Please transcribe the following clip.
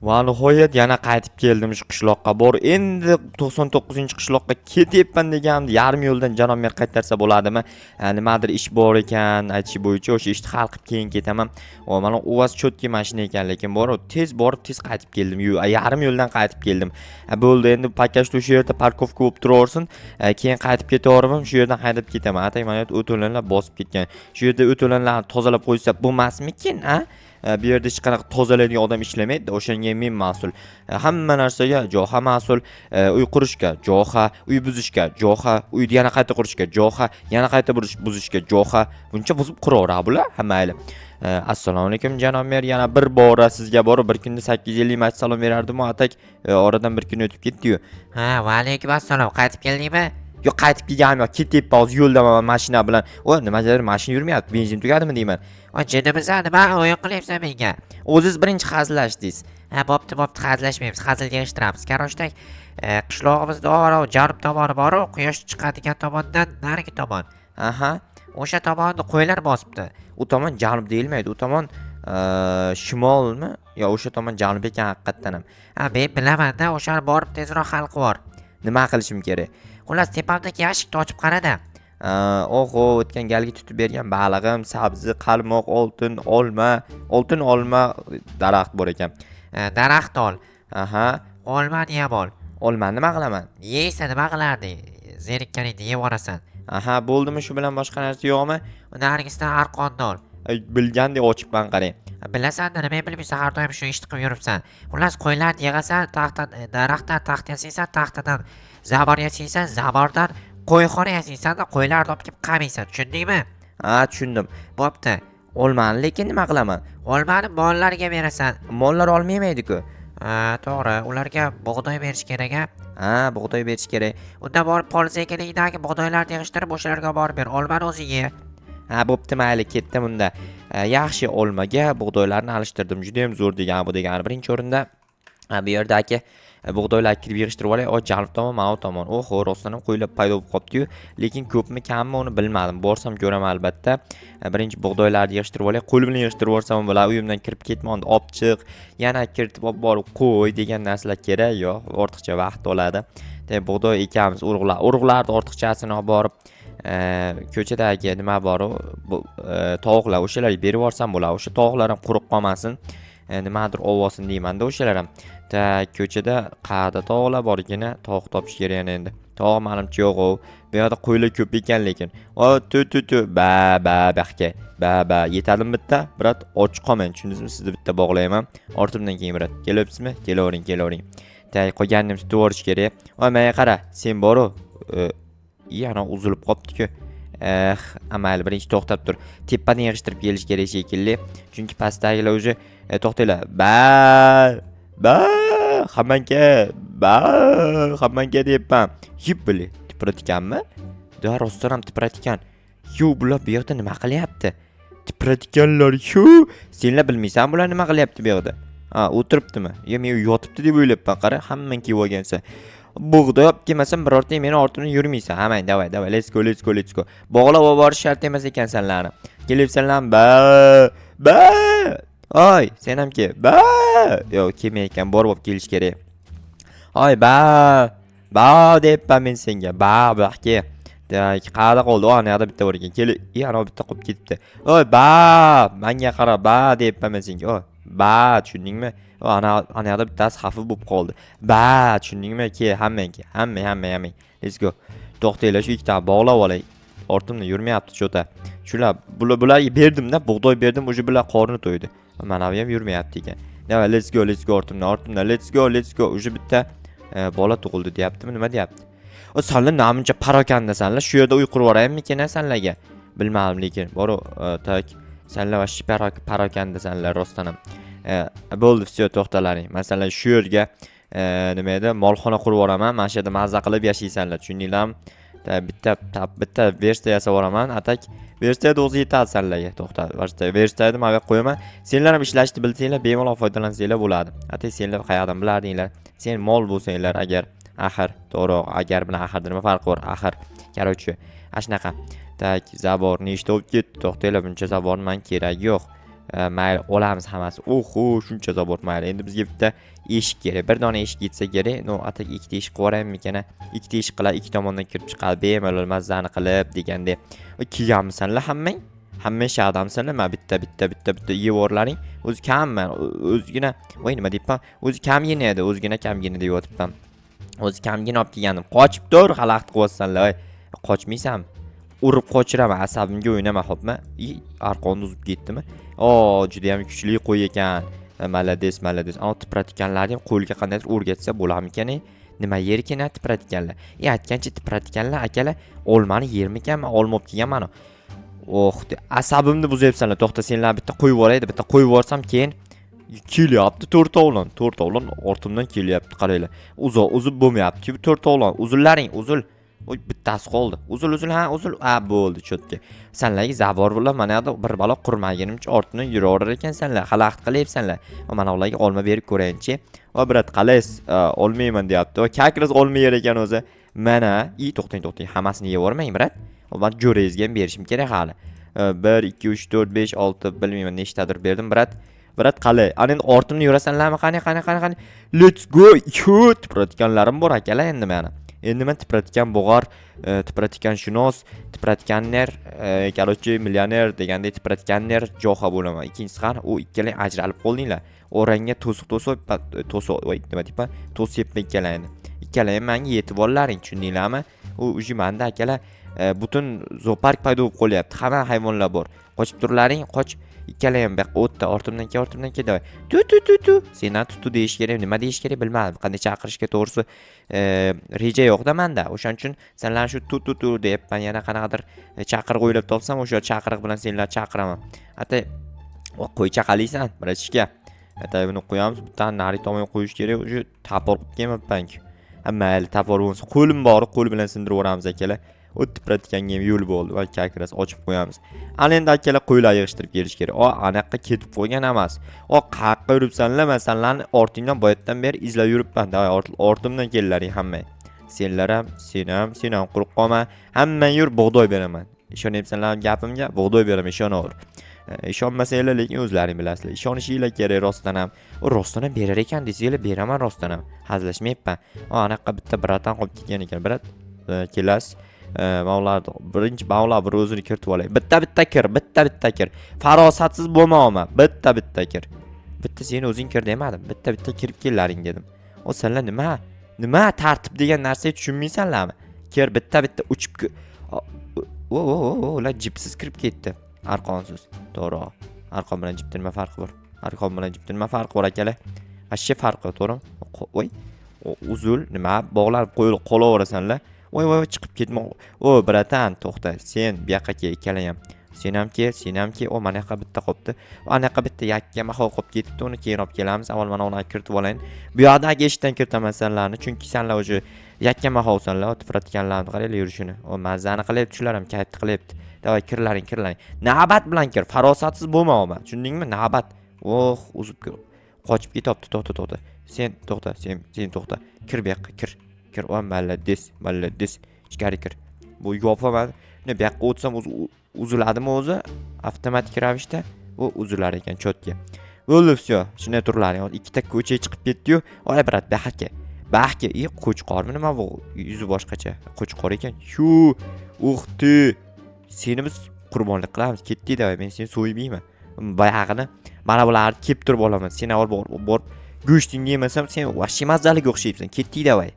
Va nihoyat yana qaytib keldim shu qishloqqa. Bor, endi 99-qishloqqa ketyapman deganimda yarim yo'ldan Janomer qaytarsa bo'ladimi? Nimadir ish bor ekan, aytish bo'yicha o'sha ishni hal qilib keyin ketaman. Mana uvas chotki mashina ekan, lekin tez borib tez qaytib keldim. Yarim yo'ldan qaytib keldim. Bo'ldi, endi pakashda o'sha yerda parkovka bo'lib turaversin. Keyin qaytib ketaveraman, shu yerdan haydab ketaman. Atay mana o'to'lanlar bosib ketgan. Shu yerda o'to'lanlarni tozalab qo'ysa bo'lmasmikin, a? Bu yerda hech qanaqa tozalaydigan odam ishlamaydi, o'shanga men mas'ul. Hamma narsaga Joha mas'ul. Uy qurishga Joha, uy buzishga Joha, uyni yana qayta qurishga Joha, yana qayta buzishga Joha. Buncha buzib quraveradi bular hammayli. Assalomu alaykum janob mer, yana bir bora sizga borib bir kunda 850 marta salom berardim, atak oradan bir kun o'tib ketdi-yu. Ha, va alaykum assalom. Qaytib keldingmi? Yo'q, qaytib kelganim yo'q. Ketyapman hozir yo'ldaman mashina bilan. Nimadir mashina yurmayapti, benzin tugadimi deyman. Jinimisan, nima o'yin qilyapsan menga? O'zingiz birinchi hazillashdingiz. Ha, bo'pti, hazillashmaymiz, hazil yig'ishtiramiz. Qarashdak, qishlog'imizda janub tomoni bor, quyosh chiqadigan tomondan narigi tomon. Aha. O'sha tomonni qo'ylar bosibdi. U tomon janub deyilmaydi. U tomon shimolmi? Yo, o'sha tomon janub ekan haqiqatan ham. Ha, men bilaman-da, o'shani borib tezroq hal qilib yubor. Nima qilishim kerak? Xullas, tepamdagi yashikni ochib qarada. Oho, o'tgan galgi tutib bergan balig'im, sabzi, qalmoq, oltin olma daraxt bor ekan. Daraxt ol. Aha. Olmani ham ol. Olmani nima qilaman? Yeysan, nima qilarding? Zerikkaningda yeb olasan. Aha, bo'ldimi, shu bilan boshqa narsa yo'qmi? Narigisidan arqonni ol. Bilgandek ochibman, qarang. Bilasan-da, nima bilmaysan, har doim shu ishni qilib yuribsan. Xullas, qo'ylarni yig'asan, daraxtdan taxt yasaysan, taxtadan zabor yasaysan, zabordan qo'yxona yasaysan-da, qo'ylarni olib kelib qamaysan, tushundingmi? Ha, tushundim. Bo'pti. Olmani lekin nima qilaman? Olmani mollarga berasan. Mollar olmaydi-ku. Ha, to'g'ri, ularga bug'doy berish kerak-a? Ha, bug'doy berish kerak. Unda borib polsiyakilingdagi bug'doylarni yig'ishtirib o'shalarga borib ber. Olmani o'zi ye. Ha, bo'pti, mayli, ketdim unda. Yaxshi olmaga bug'doylarni alishtirdim. Juda ham zo'r degan bu degani. Birinchi o'rinda bu yerdagi bug'doylar kirib yig'ishtirib olay. Janub tomon, mana bu tomon. Oho, rostdan ham qo'ylab paydo bo'lib qopti-yu, lekin ko'pmi, kammi uni bilmadim. Borsam ko'raman albatta. Birinchi bug'doylarni yig'ishtirib olay. Qo'l bilan yig'ishtirib olsam bo'lar, uyimdan kirib ketmon, olib chiq, yana kiritib olib borib qo'y degan narsalar kerak. Yo'q, ortiqcha vaqt oladi. Bug'doy ekamiz, urug'larni ortiqchasini olib borib ko'chadagi nima bor, tovuqlar, o'shalarga berib yuborsam bo'ladi. O'sha tovuqlar ham quruq qolmasin, nimadir ovosin deyman-da, o'shalar ham. Ko'chada qayerda tovuqlar borligini tovuq topish kerak endi. Tovuq menimcha yo'q. Bu yerda qo'ylar ko'p ekan lekin. Baxka. Ba, yetadimi bitta? Birat och qolmang, tushundingizmi? Sizni bitta bog'layman. Ortimdan keyin birat. Kelyapsizmi? Kelavering. Qo'yganimni tutib yuborish kerak. Menga qara, sen bor-ku. Yana uzilib qopti-ku. Amal birinchi to'xtab tur. Tepadan yig'ishtirib kelish kerak shekilli. Chunki pastdagilar o'zi to'xtanglar. Hammanga deyapman. Yib bili. Tipratikanmi? Da rostdan ham tipratikan. Bular bu yerda nima qilyapti? Tipratikanlar, senlar bilmaysan bular nima qilyapti bu yerda? Ha, o'tiribdimi? Men yotibdi deb o'ylabman, qara, hamman kiyib olgansa. Bug'doy olib kelmasam birorta meni ortimdan yurmaysan. Hamang, davay, let's go. Bog'lab olib borish shart emas ekan senlarni. Kelibsanlar, Oy, sen ham ke. Yo'q, kelmayotgan, borib olib kelish kerak. Oy, deyapman men senga. Ke. Qayerda qoldi? Ana yoqda bitta bor ekan. Ana bitta qolib ketibdi. Oy, menga qara, deyapman men senga. Oy, tushundingmi? Ana yoqda bittasi xafa bo'lib qoldi. Tushundingmi? Hammang. Let's go. To'xtanglar, shu ikkita bog'lab olay. Ortimda yurmayapti cho'ta. Shular bularga berdim-da, bug'doy berdim, o'sha bilan qorni to'ydi. Mana bu ham yurmayapti ekan. Davay, let's go ortimdan. Let's go. O'sha bitta bola tug'ildi deyaptimi, nima deyapti? Senlar namuncha parokandasanlar. Shu yerda uy qurib yuboraymikin senlarga? Bilmadim lekin. Senlar vashi parokandasanlar rostdan ham. Bo'ldi, все, to'xtalaring. Masalan, shu yerga nima edi, molxona qurib yuboraman. Mana shu yerda mazza qilib yashaysanlar, tushundinglarmi? Bitta versiya yasab yuboraman. Atak versiyada o'zi yetadi senlarga. To'xta, versiyada menga qo'yaman. Senlar ham ishlashni bilsanglar, bemalol foydalansanglar bo'ladi. Atak senlar qayerdan bilardinglar? Sen mol bo'lsanglar agar, axir, to'g'ri, agar bilan axirda nima farqi bor? Axir, короче, ashnaqa. Zabor nechta olib ketdi? To'xtanglar, buncha zabor men kerak yo'q. mayli olamiz hammasi. Oho, shuncha zabor mayli. Endi bizga bitta eshik kerak. Bir dona eshik yetsa kerak. No, atak ikkita eshik qilib yuboraymi? Ikkita eshik qilib, ikki tomondan kirib chiqadi. Bemalol mazani qilib deganda. Kelganmisanlar hammang? Hammang shaqdamsanlar? Men bitta yevorlaring. O'zi kamman. O'zgina, voy nima deyapman? O'zi kamgina edi, o'zgina kamgina deb yotibman. O'zi kamgina olib kelgandim. Qochib tur, xalaqit qilyapsanlar. Qochmaysanmi? Urib qochiraman, asabimga o'ynama, xo'pmi? Arqonni uzib ketdimi? Juda ham kuchli qo'y ekan. Malades. Ana tipratikanlarni ham qo'lga qandaydir o'rgatsa bo'larmikan? Nima yer ekan tipratikanlar? Aytgancha tipratikanlar akalar olmani yermikan? Men olmab kelganman. Asabimni buzyapsanlar. To'xta, senlar bitta qo'yib yuboraydi, bitta qo'yib yuborsam keyin kelyapti to'rtovlon ortimdan kelyapti, qaranglar. Uzib bo'lmayapti. To'rtovlon, uzul. Bittasi qoldi. Uzul, uzul. Bo'ldi, cho'tga. Senlarga zabor bilan mana yoqda bir balo qurmaganimcha ortidan yuraverar ekan senlar. Xalaqit qilyapsanlar. Mana ularga olma berib ko'rayinchi. Brat, qalaysiz? Olmayman deyapti. Kakras olma yer ekan o'zi. Mana, to'xtang. Hammasini yevormang, brat. Men jo'rangizga ham berishim kerak hali. 1 2 3 4 5 6 bilmayman nechtadir berdim, brat. Qalay? Ana endi ortimda yurasanlarmi? Qani. Let's go. Tipratikanlarim bor akalar endi mana. Endi men tipratikan bo'g'ar, tipratikan shunos, tipratikanner, короче, millioner deganda tipratikanner jo'xa bo'laman. Ikkinchisi qani? U ikkalang ajralib qoldinglar. Orangga nima deyapman? To'sib ikkalayni. Ikkalang ham menga yetib ollaring, tushundinglarmi? U uji menda akalar butun zoopark paydo bo'lib qolyapti. Hamma hayvonlar bor. Qochib turlaring, qoch. Ikkalang ham bu yoqqa o'tdi, ortimdan kel. Tu. Sendan tutu deyish kerak, nima deyish kerak bilmadim. Qanday chaqirishga to'g'risi reja yo'qda menda. O'shaning uchun senlar shu tu deyapman. Yana qanaqadir chaqiriq o'ylab topsam, o'sha chaqiriq bilan senlar chaqiraman. Ata qo'y chaqalaysan, bratishka. Ata buni qo'yamiz, bittadan nari tomonga qo'yish kerak. O'sha tapor qilib kelmabman-ku. Mayli, tapor bo'lsa, qo'lim bor, qo'l bilan sindirib o'ramiz akalar. O'tib pratikanga ham yo'l bo'ldi va kakras ochib qo'yamiz. Ana endi akalar qo'ylar yig'ishtirib kelish kerak. Anaqa ketib qo'ygan emas. Qayerqa yuribsanlar? Men senlarni ortingdan boyatdan beri izlab yuribman. Ortimdan kellaring hammang. Senlar ham, sen ham quruq qolma. Hammang yur, bug'doy beraman. Ishonyapsanlar gapimga? Bug'doy beraman, ishonaver. Ishonmasanglar, lekin o'zlaring bilasizlar. Ishonishinglar kerak rostdan ham. Rostdan ham berar ekan desanglar, beraman rostdan ham. Hazillashmayapman. Anaqa bitta bratan qolib ketgan ekan, brat. Kelasiz. Birinchi mavla bir o'zini kiritib olay. Bitta kir. Farosatsiz bo'lmayman. Bitta kir. Bitta seni o'zing kir demadim. Bitta kirib kellaring dedim. Senlar nima tartib degan narsaga tushunmaysanlarmi? Kir bitta uchib. Ular jipsiz kirib ketdi. Arqonsiz. To'g'ri. Arqon bilan jipda nima farqi bor akalar? Ashya farqi, to'g'rimi? Voy. Uzul nima bog'lanib qo'yilib qolaverasanlar. Voy chiqib ketma. Bratan, to'xta. Sen bu yoqqa kel, ikkalang ham. Sen ham kel. Mana yoqqa bitta qopti. Ana yoqqa bitta yakka mahol qolib ketibdi. Uni keyin olib kelamiz. Avval mana uni kiritib olayin. Bu yoqdagi eshikdan kiritaman senlarni, chunki senlar o'sha yakka maholsanlar, tipratikanlarni qaranglar yurishini. Mazani qilyapti, shular ham katta qilyapti. Davay kirlaring. Navbat bilan kir. Farosatsiz bo'lmayman. Tushundingmi? Navbat. Uzib kir. Qochib ketyapti. To'xta. Sen to'xta. Kir bu yoqqa, kir. Malades. Ichkari kir. Bu yopaman. Bu yoqqa o'tsam uziladimi o'zi? Avtomatik ravishda u uzilar ekan cho'tga. Bo'ldi, всё. Shunday turlaring. Ikkita ko'chaga chiqib ketdi-yu. Ola brat, bahaka. Qo'chqormi nima bu? Yuzi boshqacha. Qo'chqor ekan. Shu, uxti. Seni biz qurbonlik qilamiz. Ketdik-da, men seni so'yib yeyman. Bayog'ini mana bularni kelib turib olaman. Seni avval borib go'shtingni yemasam, sen vahshiy mazaliga o'xshaysan. Ketdik-da, voy.